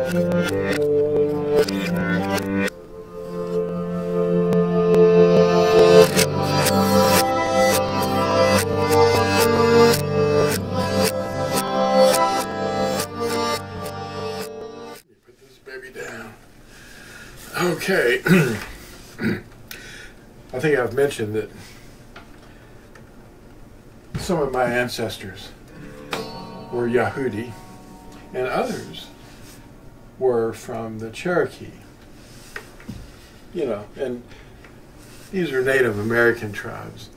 Okay, I think I've mentioned that some of my ancestors were Yahudi and others were from the Cherokee. You know, and these are Native American tribes.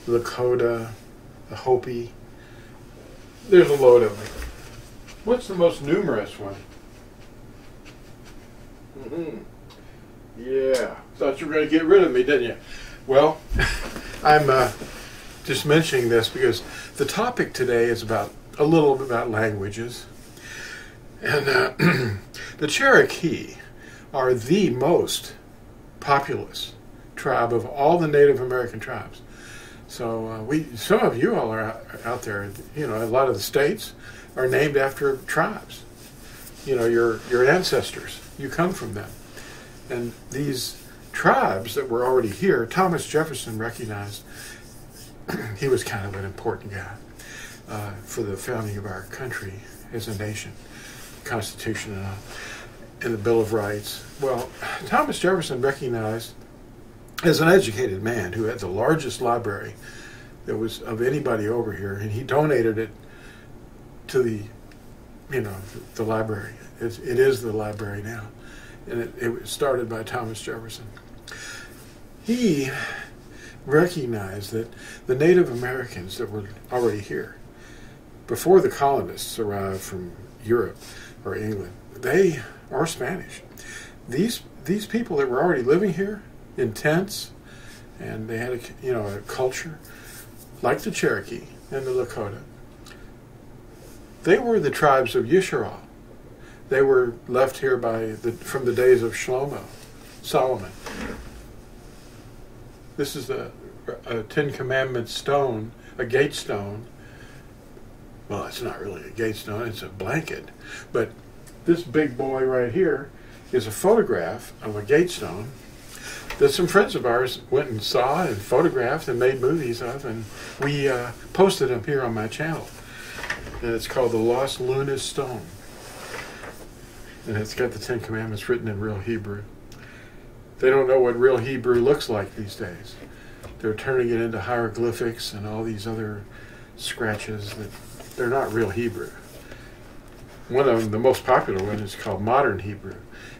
The Lakota, the Hopi. There's a load of them. What's the most numerous one? Yeah, thought you were going to get rid of me, didn't you? Well, I'm just mentioning this because the topic today is about a little bit about languages. And the Cherokee are the most populous tribe of all the Native American tribes. So some of you all are out there, you know, a lot of the states are named after tribes. You know, your ancestors, you come from them. And these tribes that were already here, Thomas Jefferson recognized he was kind of an important guy for the founding of our country as a nation, Constitution and the Bill of Rights. Well, Thomas Jefferson recognized as an educated man who had the largest library that was of anybody over here, and he donated it to the, you know, the library. It is the library now. And it was started by Thomas Jefferson. He recognized that the Native Americans that were already here, before the colonists arrived from Europe or England, they are Spanish. These people that were already living here in tents, and they had a culture like the Cherokee and the Lakota. They were the tribes of Yisrael. They were left here from the days of Solomon. This is a Ten Commandments stone, a gate stone. Well, it's not really a gate stone, it's a blanket. But this big boy right here is a photograph of a gate stone that some friends of ours went and saw and photographed and made movies of, and we posted them here on my channel. And it's called the Lost Lunas Stone. And it's got the Ten Commandments written in real Hebrew. They don't know what real Hebrew looks like these days. They're turning it into hieroglyphics and all these other scratches that they're not real Hebrew. One of them, the most popular one, is called Modern Hebrew.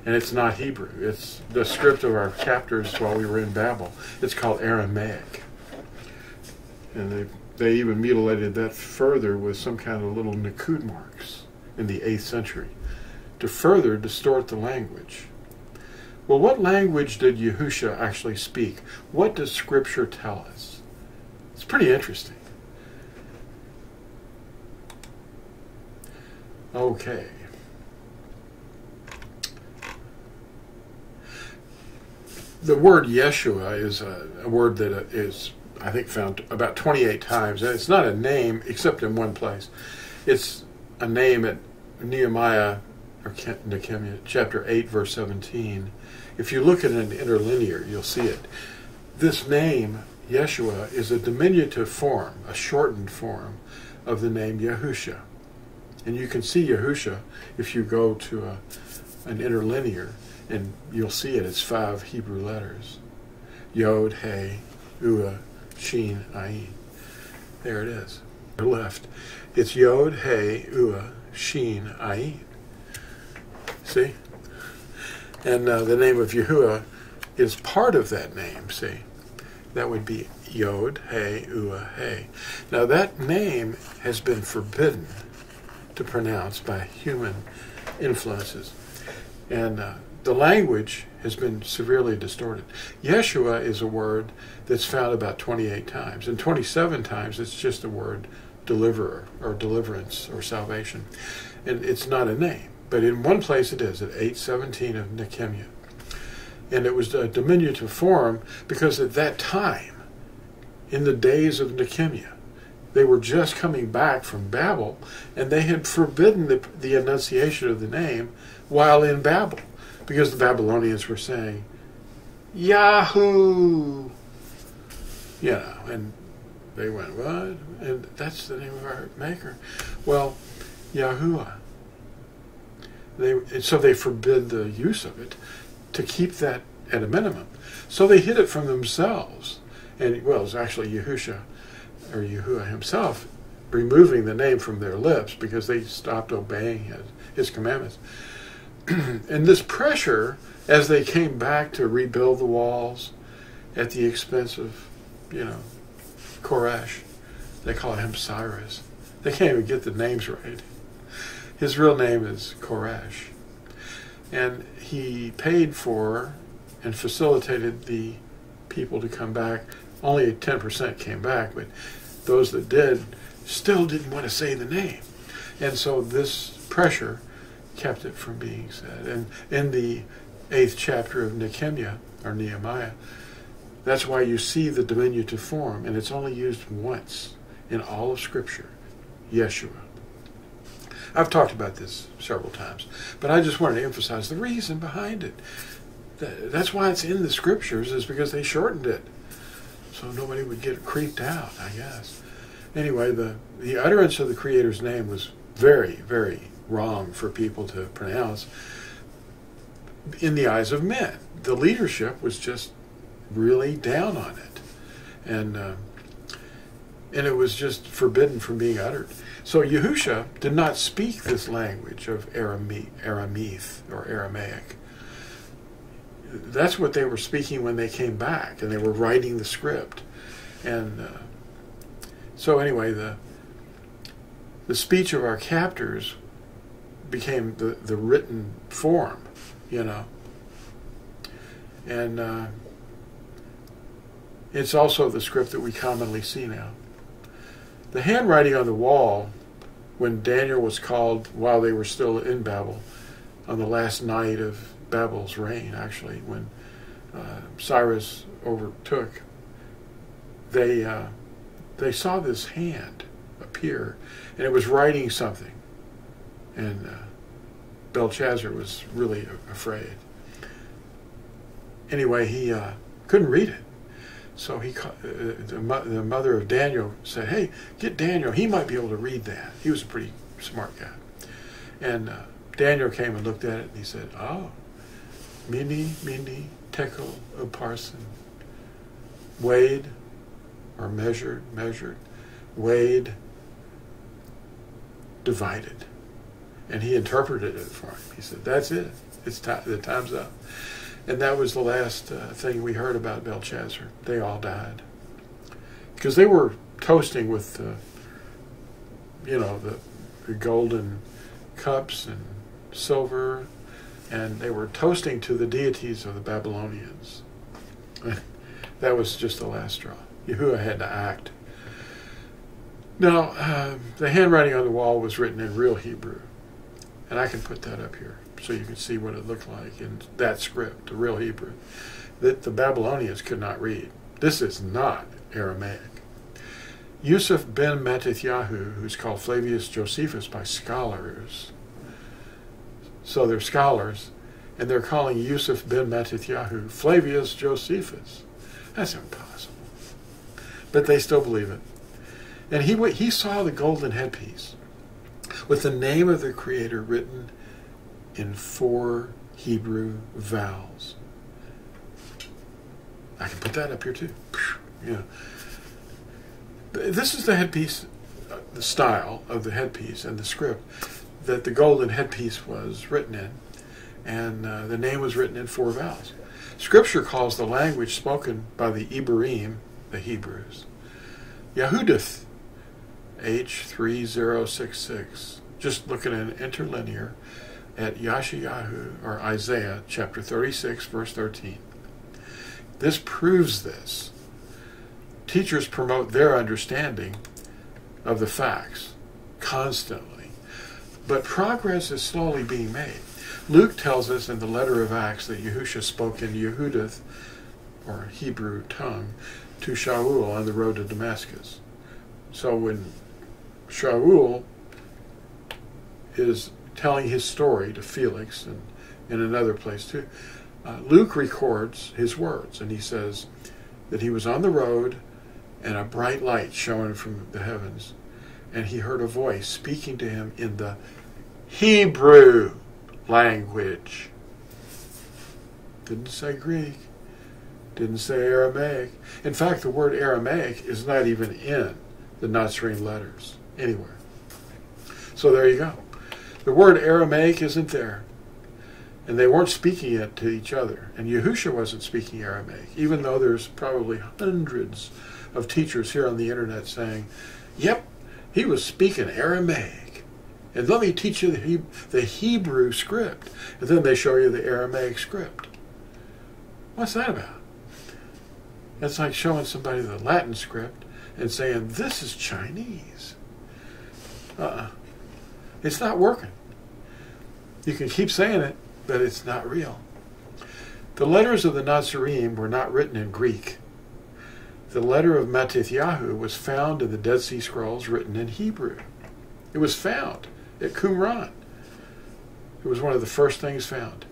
And it's not Hebrew. It's the script of our chapters while we were in Babel. It's called Aramaic. And they even mutilated that further with some kind of little Nakud marks in the 8th century to further distort the language. Well, what language did Yahusha actually speak? What does Scripture tell us? It's pretty interesting. Okay. The word Yeshua is a word that is, I think, found about 28 times. And it's not a name except in one place. It's a name at Nehemiah, or Nehemiah, chapter 8, verse 17. If you look at an interlinear, you'll see it. This name, Yeshua, is a diminutive form, a shortened form of the name Yahusha. And you can see Yahusha if you go to an interlinear, and you'll see it. It's 5 Hebrew letters. Yod, He, Ua, Shin, Ayin. There it is. To the left. It's Yod, He, Ua, Shin, Ayin. See? And the name of Yahuwah is part of that name, see? That would be Yod, He, Ua, He. Now that name has been forbidden to pronounce by human influences. And the language has been severely distorted. Yeshua is a word that's found about 28 times. And 27 times it's just the word deliverer or deliverance or salvation. And it's not a name. But in one place it is, at 8:17 of Nehemiah. And it was a diminutive form because at that time, in the days of Nehemiah, They were just coming back from Babel, and they had forbidden the enunciation of the name while in Babel, because the Babylonians were saying, Yahoo! You know, and they went, what? And that's the name of our maker. Well, Yahuwah. So they forbid the use of it to keep that at a minimum. So they hid it from themselves. And, well, it was actually Yahusha, or Yahuwah himself, removing the name from their lips because they stopped obeying his commandments. And this pressure, as they came back to rebuild the walls at the expense of, Koresh, they call him Cyrus. They can't even get the names right. His real name is Koresh. And he paid for and facilitated the people to come back. Only 10% came back, but those that did still didn't want to say the name. And so this pressure kept it from being said. And in the 8th chapter of Nehemiah, that's why you see the diminutive form, and it's only used once in all of Scripture, Yeshua. I've talked about this several times, but I just wanted to emphasize the reason behind it. That's why it's in the Scriptures, is because they shortened it, so nobody would get creeped out, I guess. Anyway, the utterance of the Creator's name was very, very wrong for people to pronounce in the eyes of men. The leadership was just really down on it, and it was just forbidden from being uttered. So Yahusha did not speak this language of Aramaic or Aramaic. That's what they were speaking when they came back, and they were writing the script. And so anyway, the speech of our captors became the written form, and it's also the script that we commonly see now. The handwriting on the wall, when Daniel was called while they were still in Babel, on the last night of Babel's reign, actually, when Cyrus overtook, they saw this hand appear, and it was writing something. And Belshazzar was really afraid. Anyway, he couldn't read it. So the mother of Daniel said, hey, get Daniel. He might be able to read that. He was a pretty smart guy. And Daniel came and looked at it, and he said, oh, mini, tekel, uparsin. Weighed, or measured, weighed, divided. And he interpreted it for him. He said, that's it. The time's up. And that was the last thing we heard about Belshazzar. They all died. Because they were toasting with, the golden cups and silver, and they were toasting to the deities of the Babylonians. That was just the last straw. Yahuwah had to act. Now, the handwriting on the wall was written in real Hebrew. And I can put that up here so you can see what it looked like in that script, the real Hebrew, that the Babylonians could not read. This is not Aramaic. Yusuf ben Matithyahu, who's called Flavius Josephus by scholars, so they're scholars, and they're calling Yusuf ben Matithyahu Flavius Josephus. That's impossible. But they still believe it. And he saw the golden headpiece with the name of the Creator written in 4 Hebrew vowels. I can put that up here too. Yeah. This is the headpiece, the style of the headpiece and the script that the golden headpiece was written in, and the name was written in 4 vowels. Scripture calls the language spoken by the Iberim, the Hebrews, Yahudath, H3066. Just look at an interlinear at Yashayahu, or Isaiah, chapter 36, verse 13. This proves this. Teachers promote their understanding of the facts constantly, but progress is slowly being made. Luke tells us in the letter of Acts that Yahusha spoke in Yehudath, or Hebrew tongue, to Shaul on the road to Damascus. So when Shaul is telling his story to Felix, and in another place too, Luke records his words, and he says that he was on the road and a bright light shone from the heavens, and he heard a voice speaking to him in the Hebrew language. Didn't say Greek, didn't say Aramaic. In fact, the word Aramaic is not even in the NATSARIM letters anywhere. So there you go. The word Aramaic isn't there. And they weren't speaking it to each other. And Yahusha wasn't speaking Aramaic, even though there's probably hundreds of teachers here on the internet saying, yep, he was speaking Aramaic. And let me teach you the Hebrew script. And then they show you the Aramaic script. What's that about? That's like showing somebody the Latin script and saying, this is Chinese. It's not working. You can keep saying it, but it's not real. The letters of the NATSARIM were not written in Greek. The letter of Matithyahu was found in the Dead Sea Scrolls written in Hebrew. It was found at Qumran. It was one of the first things found.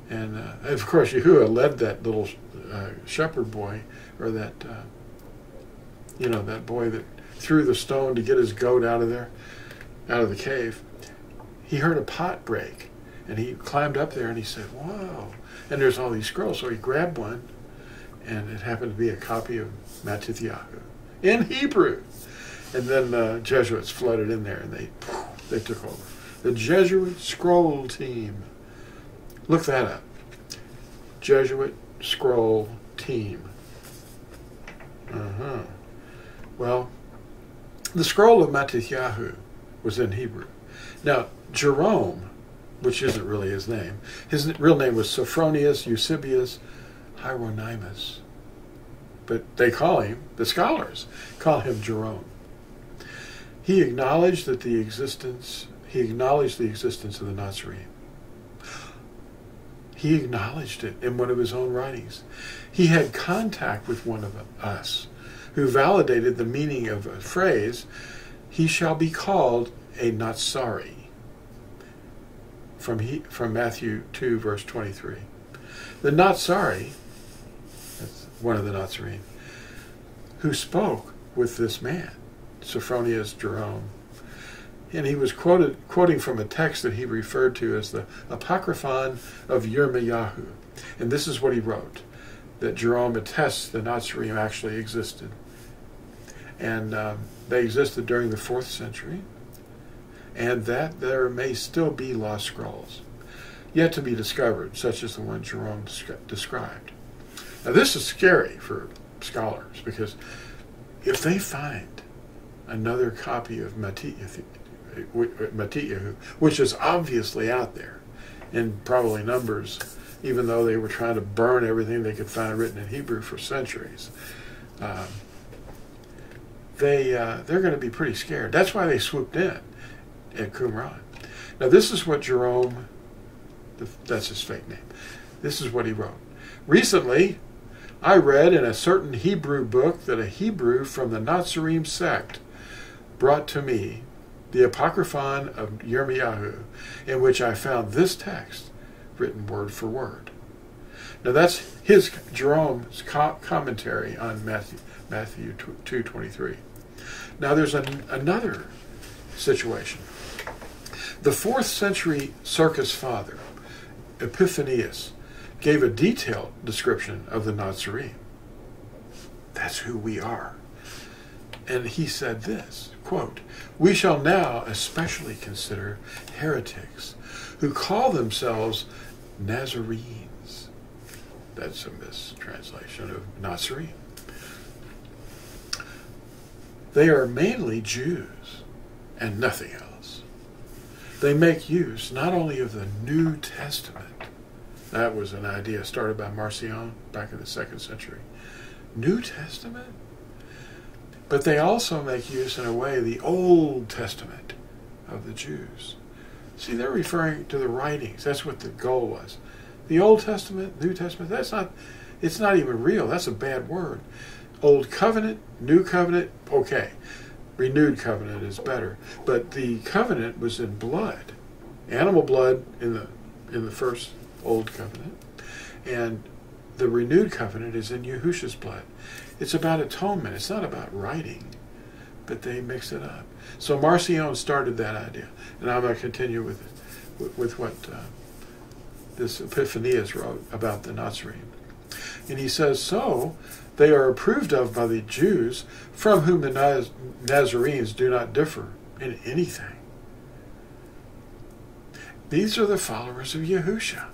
And of course, Yahuwah led that little shepherd boy, or that, that boy that threw the stone to get his goat out of there, out of the cave. He heard a pot break, and he climbed up there and he said, whoa. And there's all these scrolls. So he grabbed one, and it happened to be a copy of Matithyahu in Hebrew. And then Jesuits flooded in there, and they took over. The Jesuit scroll team. Look that up. Jesuit scroll team. Well, the scroll of Matithyahu was in Hebrew. Now, Jerome, which isn't really his real name was Sophronius Eusebius Hieronymus. But they call him, the scholars call him Jerome. He acknowledged the existence of the NATSARIM. He acknowledged it in one of his own writings. He had contact with one of us who validated the meaning of a phrase, he shall be called a Natsari, from Matthew 2, verse 23. The Natsari, that's one of the NATSARIM, who spoke with this man, Sophronius Jerome, and he was quoting from a text that he referred to as the Apocryphon of Yirmiyahu. And this is what he wrote, that Jerome attests the NATSARIM actually existed. And they existed during the 4th century, and that there may still be lost scrolls, yet to be discovered, such as the one Jerome described. Now this is scary for scholars, because if they find another copy of Matithyahu, which is obviously out there in probably numbers, even though they were trying to burn everything they could find written in Hebrew for centuries, they're going to be pretty scared. That's why they swooped in at Qumran. Now this is what Jerome, that's his fake name, this is what he wrote. Recently, I read in a certain Hebrew book that a Hebrew from the NATSARIM sect brought to me the Apocryphon of Yirmiyahu, in which I found this text written word for word. Now that's Jerome's commentary on Matthew 2:23. Now there's another situation. The 4th century Circus father, Epiphanius, gave a detailed description of the NATSARIM. That's who we are. And he said this, quote, we shall now especially consider heretics who call themselves Nazarenes. That's a mistranslation of NATSARIM. They are mainly Jews and nothing else. They make use not only of the New Testament, that was an idea started by Marcion back in the 2nd century, New Testament, but they also make use in a way the Old Testament of the Jews. See, they're referring to the writings. That's what the goal was. The Old Testament, New Testament, it's not even real. That's a bad word. Old Covenant, New Covenant, okay. renewed covenant is better. But the covenant was in blood, animal blood in the first old covenant, and the renewed covenant is in Yahusha's blood. It's about atonement. It's not about writing, but they mix it up. So Marcion started that idea, and I'm going to continue with what this Epiphanius wrote about the NATSARIM. And he says, so they are approved of by the Jews, from whom the Nazarenes do not differ in anything. These are the followers of Yahusha,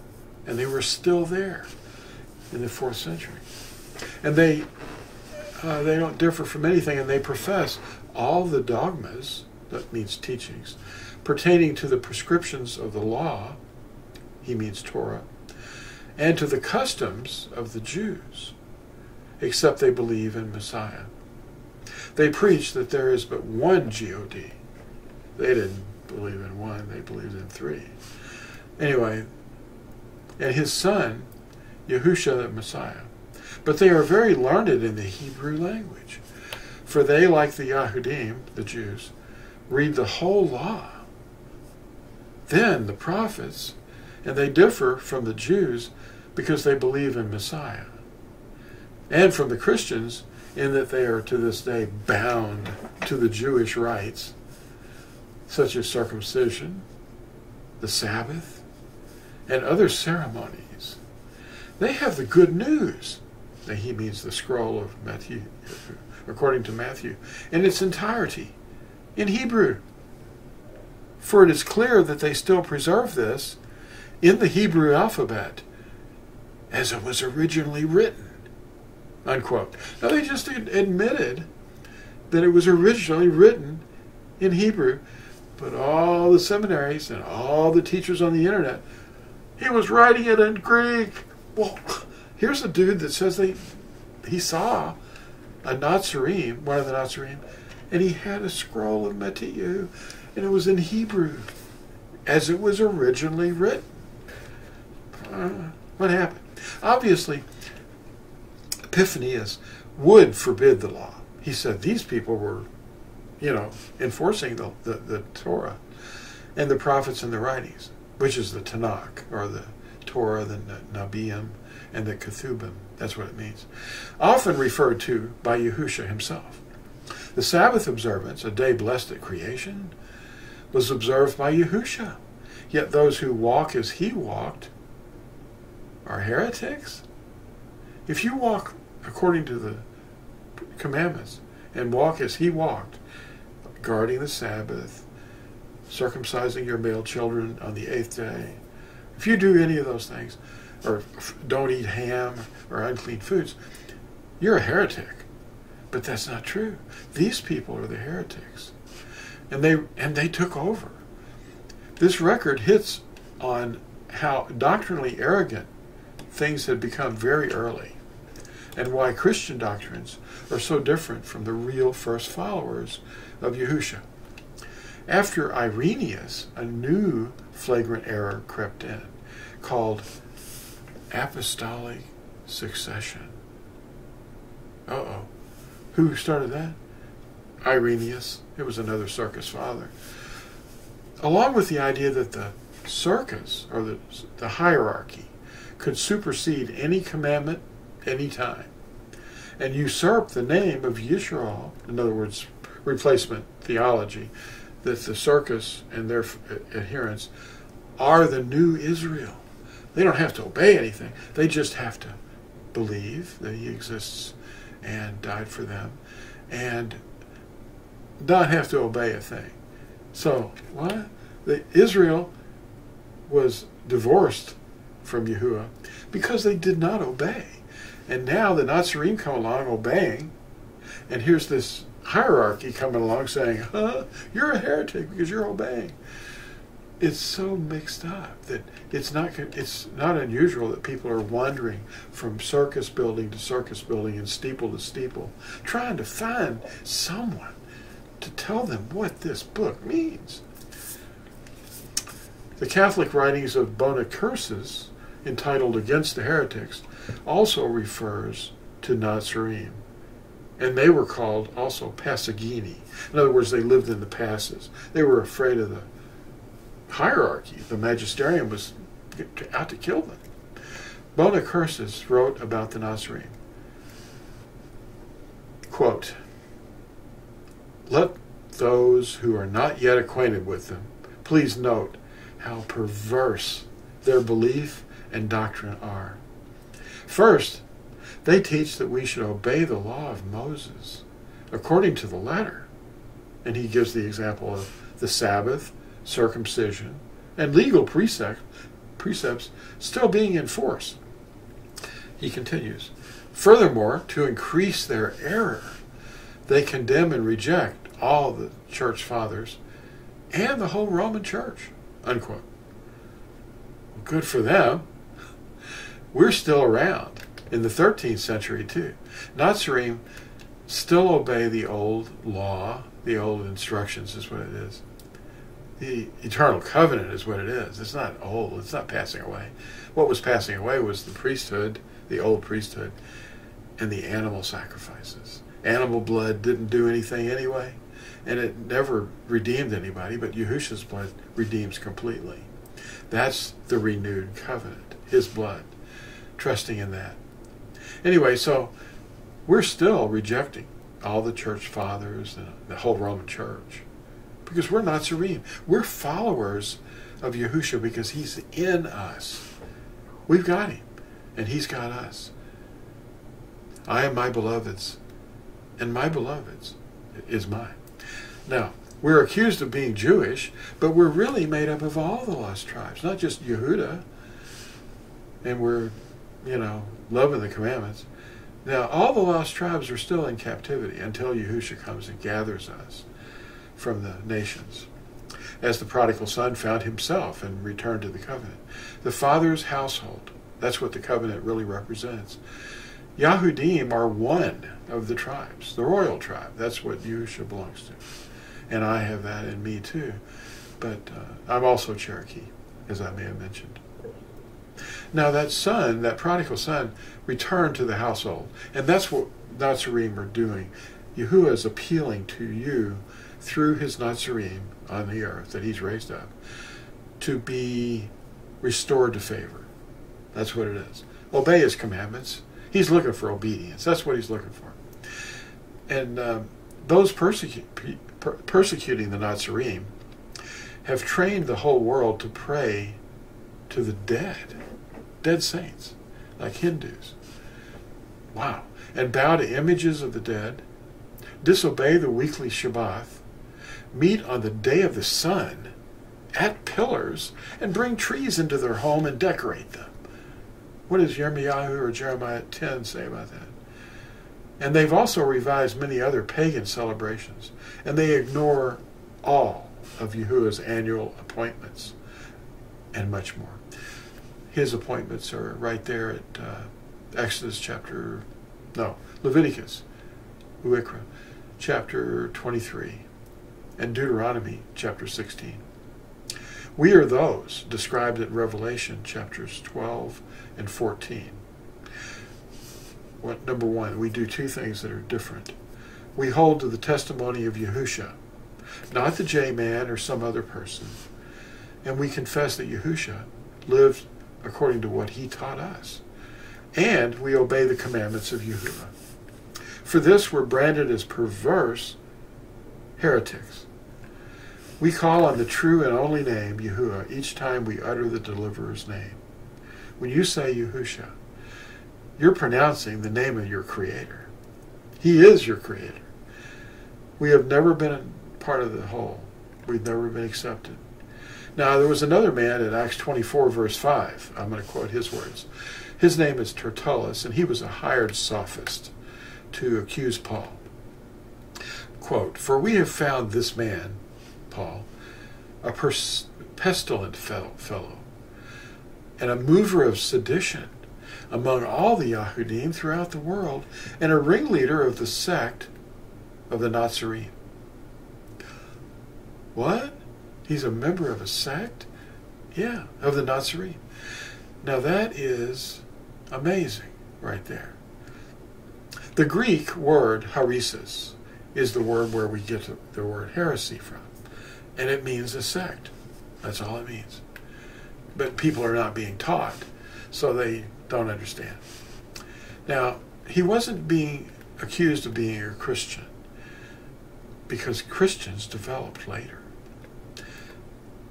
and they were still there in the 4th century. And they don't differ from anything, and they profess all the dogmas, that means teachings, pertaining to the prescriptions of the law, he means Torah, and to the customs of the Jews, except they believe in Messiah. They preach that there is but one God. They didn't believe in one, they believed in 3. Anyway, and his son, Yahusha the Messiah. But they are very learned in the Hebrew language, for they, like the Yahudim, the Jews, read the whole law, then the prophets, and they differ from the Jews because they believe in Messiah, and from the Christians in that they are to this day bound to the Jewish rites, such as circumcision, the Sabbath, and other ceremonies. They have the good news. Now, he means the scroll of Matthew, according to Matthew, in its entirety, in Hebrew. For it is clear that they still preserve this in the Hebrew alphabet as it was originally written, unquote. Now, they just admitted that it was originally written in Hebrew, but all the seminaries and all the teachers on the internet, he was writing it in Greek. Well, here's a dude that says he saw a NATSARIM, one of the NATSARIM, and he had a scroll of Matthew, and it was in Hebrew, as it was originally written. What happened? Obviously, Epiphanius would forbid the law. He said these people were, enforcing the Torah and the prophets and the writings, which is the Tanakh, or the Torah, the Nabiim, and the Ketubim. That's what it means. Often referred to by Yahusha himself. The Sabbath observance, a day blessed at creation, was observed by Yahusha. Yet those who walk as he walked are heretics. If you walk according to the commandments and walk as he walked, guarding the Sabbath, circumcising your male children on the 8th day, if you do any of those things, or don't eat ham or unclean foods, you're a heretic. But that's not true. These people are the heretics. And they took over. This record hits on how doctrinally arrogant things had become very early, and why Christian doctrines are so different from the real first followers of Yahusha. After Irenaeus, a new flagrant error crept in, called apostolic succession. Uh-oh. Who started that? Irenaeus. It was another circus father. Along with the idea that the circus, or the hierarchy, could supersede any commandment, any time, and usurp the name of Yisrael, in other words, replacement theology, that the circus and their adherents are the new Israel. They don't have to obey anything. They just have to believe that he exists and died for them, and not have to obey a thing. So, what? Israel was divorced from Yahuwah because they did not obey. And now the NATSARIM come along obeying, and here's this hierarchy coming along saying, you're a heretic because you're obeying. It's so mixed up that it's not unusual that people are wandering from circus building to circus building and steeple to steeple, trying to find someone to tell them what this book means. The Catholic writings of Bonacensus, entitled Against the Heretics, also refers to NATSARIM And they were called also Passagini. In other words, they lived in the passes. They were afraid of the hierarchy. The magisterium was out to kill them. Bonacursus wrote about the NATSARIM. Quote, "Let those who are not yet acquainted with them please note how perverse their belief and doctrine are. First, they teach that we should obey the law of Moses according to the letter." And he gives the example of the Sabbath, circumcision, and legal precepts still being in force. He continues, "Furthermore, to increase their error, they condemn and reject all the church fathers and the whole Roman church." Unquote. Well, good for them. We're still around in the 13th century too. NATSARIM still obey the old law, the old instructions is what it is. The eternal covenant is what it is. It's not old. It's not passing away. What was passing away was the priesthood, the old priesthood, and the animal sacrifices. Animal blood didn't do anything anyway, and it never redeemed anybody, but Yahusha's blood redeems completely. That's the renewed covenant, his blood, trusting in that. Anyway, so we're still rejecting all the church fathers and the whole Roman church because we're NATSARIM. We're followers of Yahusha because he's in us. We've got him, and he's got us. I am my beloved's, and my beloved's is mine. Now, we're accused of being Jewish, but we're really made up of all the lost tribes, not just Yehuda. And we're, loving the commandments. Now, all the lost tribes are still in captivity until Yahusha comes and gathers us from the nations. As the prodigal son found himself and returned to the covenant. The Father's household, that's what the covenant really represents. Yahudim are one of the tribes, the royal tribe. That's what Yahusha belongs to. And I have that in me too. But I'm also Cherokee, as I may have mentioned. Now that son, that prodigal son, returned to the household. And that's what NATSARIM are doing. Yahuwah is appealing to you through his NATSARIM on the earth that he's raised up to be restored to favor. That's what it is. Obey his commandments. He's looking for obedience. That's what he's looking for. And those persecuting the NATSARIM have trained the whole world to pray to the dead saints, like Hindus. Wow. And bow to images of the dead, disobey the weekly Shabbat, meet on the day of the sun at pillars, and bring trees into their home and decorate them. What does Yirmiyahu or Jeremiah 10 say about that? And they've also revised many other pagan celebrations, and they ignore all of Yahuwah's annual appointments and much more. His appointments are right there at Leviticus, Uikra, chapter 23, and Deuteronomy, chapter 16. We are those described in Revelation, chapters 12 and 14. Number one, we do two things that are different. We hold to the testimony of Yahusha, not the J-man or some other person. And we confess that Yahusha lived according to what he taught us. And we obey the commandments of Yahuwah. For this, we're branded as perverse heretics. We call on the true and only name, Yahuwah, each time we utter the deliverer's name. When you say Yahusha, you're pronouncing the name of your Creator. He is your Creator. We have never been a part of the whole. We've never been accepted. Now, there was another man in Acts 24, verse 5. I'm going to quote his words. His name is Tertullus, and he was a hired sophist to accuse Paul. Quote, "For we have found this man," Paul, "a pestilent fellow, and a mover of sedition among all the Yahudim throughout the world, and a ringleader of the sect of the NATSARIM." What? He's a member of a sect? Yeah, of the NATSARIM. Now that is amazing right there. The Greek word haresis is the word where we get the word heresy from. And it means a sect. That's all it means. But people are not being taught, so they don't understand. Now, he wasn't being accused of being a Christian, because Christians developed later.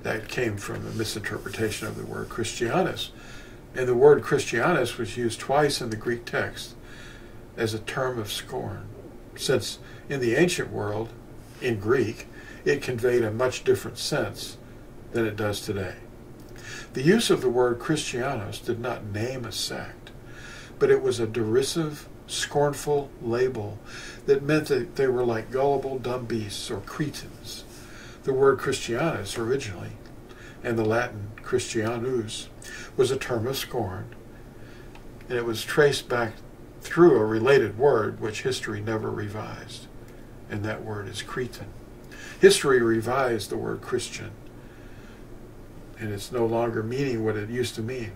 That came from a misinterpretation of the word Christianus. And the word Christianus was used twice in the Greek text as a term of scorn, since in the ancient world, in Greek, it conveyed a much different sense than it does today. The use of the word Christianos did not name a sect, but it was a derisive, scornful label that meant that they were like gullible dumb beasts or cretins. The word Christianus originally, and the Latin Christianus, was a term of scorn, and it was traced back through a related word which history never revised, and that word is Cretan. History revised the word Christian, and it's no longer meaning what it used to mean.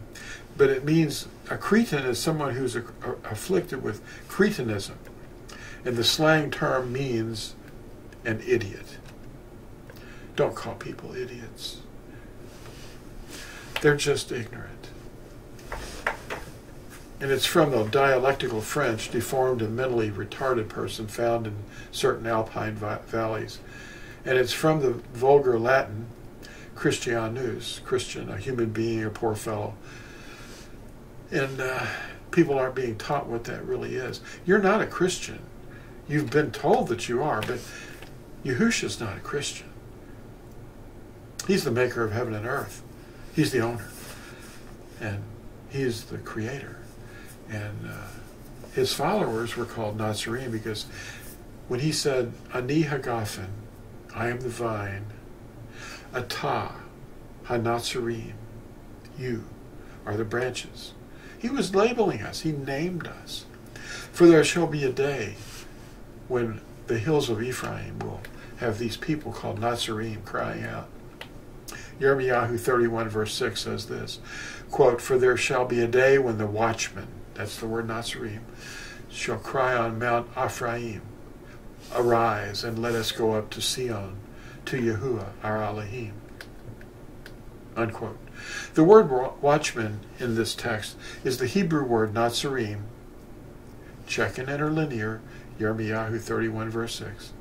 But it means a Cretan is someone who's afflicted with cretinism, and the slang term means an idiot. Don't call people idiots. They're just ignorant. And it's from the dialectical French, deformed and mentally retarded person found in certain alpine valleys. And it's from the vulgar Latin, Christianus, Christian, a human being, a poor fellow. And people aren't being taught what that really is. You're not a Christian. You've been told that you are, but Yahusha's not a Christian. He's the maker of heaven and earth. He's the owner. And he is the creator. And his followers were called NATSARIM because when he said, Ani hagafen, I am the vine, Ata ha-NATSARIM, you are the branches. He was labeling us. He named us. For there shall be a day when the hills of Ephraim will have these people called NATSARIM crying out. Yirmiyahu 31 verse 6 says this, quote, for there shall be a day when the Watchmen, that's the word NATSARIM, shall cry on Mount Ephraim, arise and let us go up to Sion, to Yahuwah our Elohim. Unquote. The word watchman in this text is the Hebrew word NATSARIM. Check in interlinear, Yirmiyahu 31 verse 6.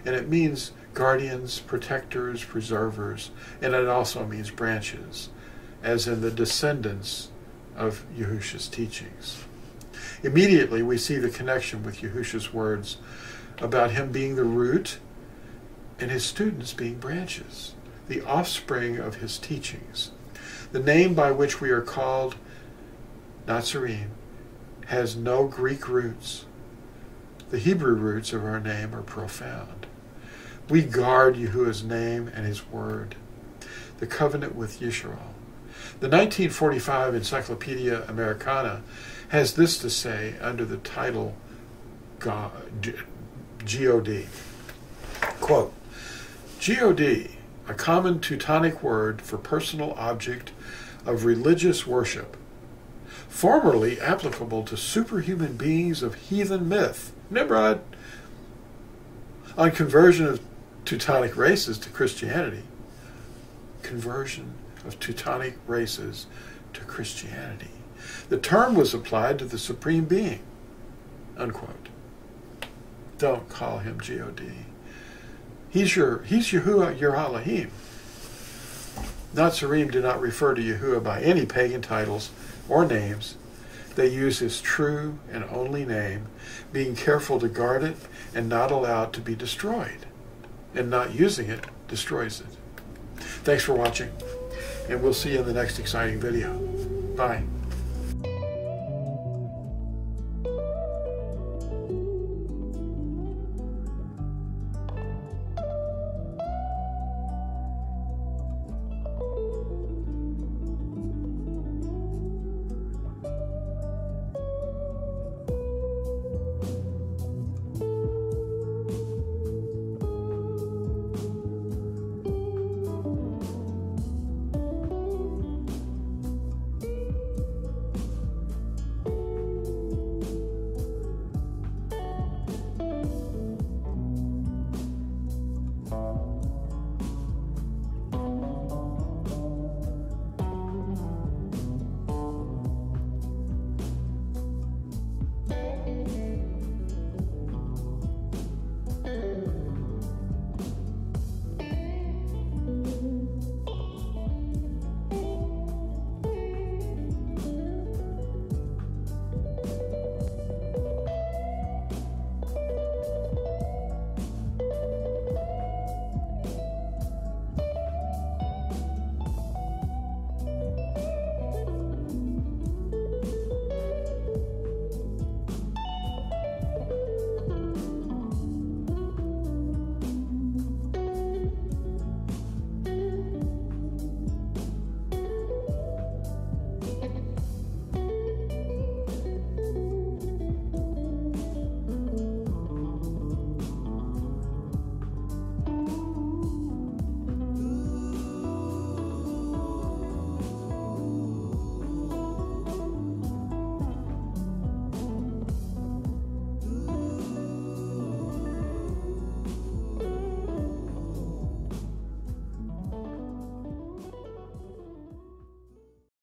And it means guardians, protectors, preservers, and it also means branches, as in the descendants of Yahusha's teachings. Immediately we see the connection with Yahusha's words about him being the root and his students being branches, the offspring of his teachings. The name by which we are called NATSARIM has no Greek roots. The Hebrew roots of our name are profound. We guard Yahuwah's name and his word, the covenant with Yisrael. The 1945 Encyclopedia Americana has this to say under the title G-O-D. Quote, G-O-D, a common Teutonic word for personal object of religious worship, formerly applicable to superhuman beings of heathen myth. Nimrod. On conversion of Teutonic races to Christianity. Conversion of Teutonic races to Christianity. The term was applied to the Supreme Being. Unquote. Don't call him G-O-D. He's Yahuwah, your Elohim. NATSARIM do not refer to Yahuwah by any pagan titles or names. They use his true and only name, being careful to guard it and not allow it to be destroyed. And not using it destroys it. Thanks for watching, and we'll see you in the next exciting video. Bye.